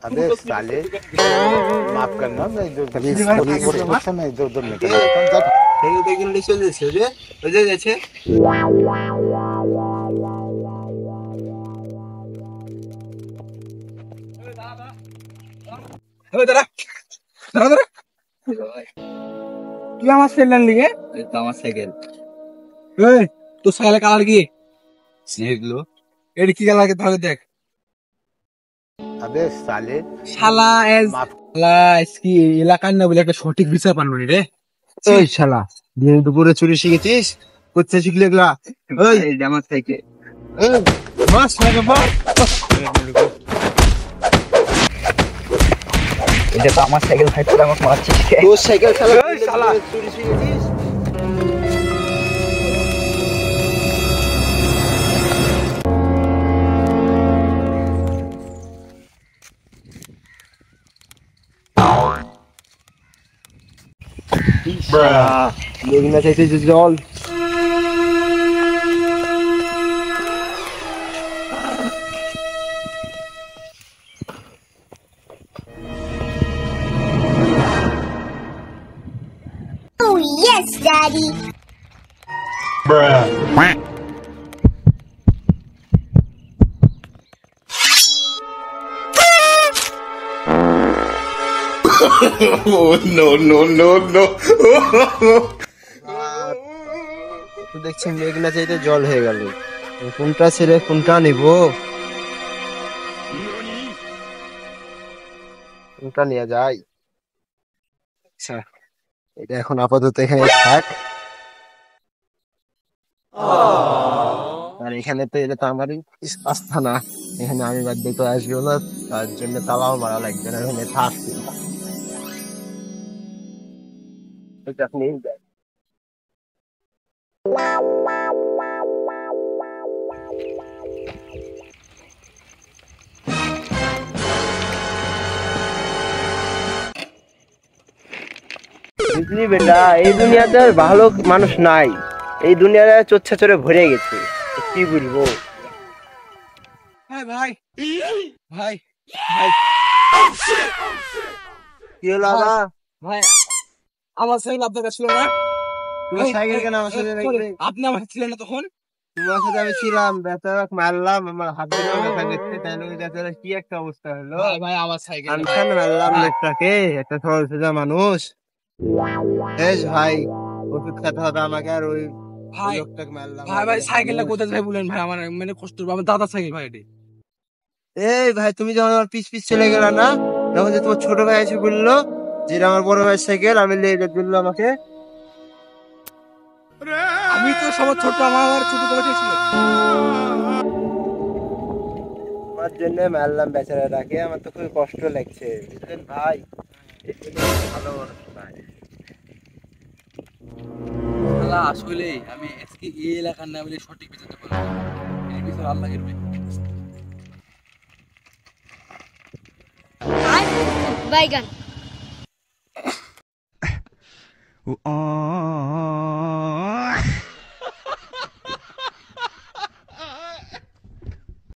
अबे साले माफ करना मैं जो मैं इधर उधर निकल जाता हूं जा দেখুন নিচে যাচ্ছে রে ওই যে যাচ্ছে ওই দাঁড়া দাঁড়া দাঁড়া তুই আমার সাইকেল নিয়ে এই তো আমার সাইকেল এই তোর সাইকেলের কালার কি এগুলো এটা কি কালার ভালো দেখ अबे साले শালা শালা কি এলাকার না বলে একটা সঠিক বিচার পাননি রে ওই শালা দিন দুপুরে চুরি শিখেছিস কোথা শিখলে এগুলা ওই আমার থেকে মাস লাগে বা এটা তো আমার সাইকেল ভাই তুই আমাকে মারছিস তোর সাইকেল শালা চুরি শিখেছিস Looking at it is all. Oh yes, Daddy. Bruh. Oh no no no no! তো দেখছি মেঘনা চাইতে জল হয়ে গেল কোনটা ছেড়ে কোনটা নিব কোনটা নিয়ে যাই আচ্ছা এটা এখন আপাতত এখানে থাক আর এখানে তো এটা তো আমারই আস্থানা এখানে আমি বাদ দিয়ে তো আসবো না তার জন্য তালাও মারা লাগবে না এখানে থাকছি এটা আপনি বুঝলি বেটা এই দুনিয়াতে আর ভালো মানুষ নাই এই দুনিয়াটা চোচ্ছাচরে ভরে গেছে কি বলবো ভাই ভাই ভাই ভাই কি হলো ভাই আমার সাইকেল আপনার কাছে ছিল না তোমার সাইকেল কেন আমার সাথে আপনি আমার ছিলেন না তখন তোমার সাথে আমি ছিলাম বেচারা মারলাম আমার হাত ধরে ব্যথা করতে তাইলে বেচারা কি একটা অবস্থা হলো ভাই আমার সাইকেল আমি মারলাম লোকটাকে একটা সরল সোজা মানুষ এই ভাই ওষুধ খেতে হবে আমাকে আর ওই লোকটাকে মারলাম ভাই ভাই সাইকেলটা কোথায় যাই বলেন ভাই আমার মানে কষ্ট আমার দাদার সাইকেল ভাই এটি এই ভাই তুমি যখন আমার পিছ পিছ চলে গেলা না তখন যে তোমার ছোট ভাই এসে বললো যেটা আমার বড় ভাইয়ের সাইকেল আমি লেগে বললো আমাকে আমি তো সবার ছোট আমার ছোট করে ছিল আমার জন্য মারলাম বেচারাটাকে আমার তো খুবই কষ্ট লাগছে বুঝলেন ভাই ভালো ভাই আসলে আমি আজকে এই এলাকার না বলে সঠিক বিচারতে পারবো এর বিচার আল্লাহ করবে Baigan.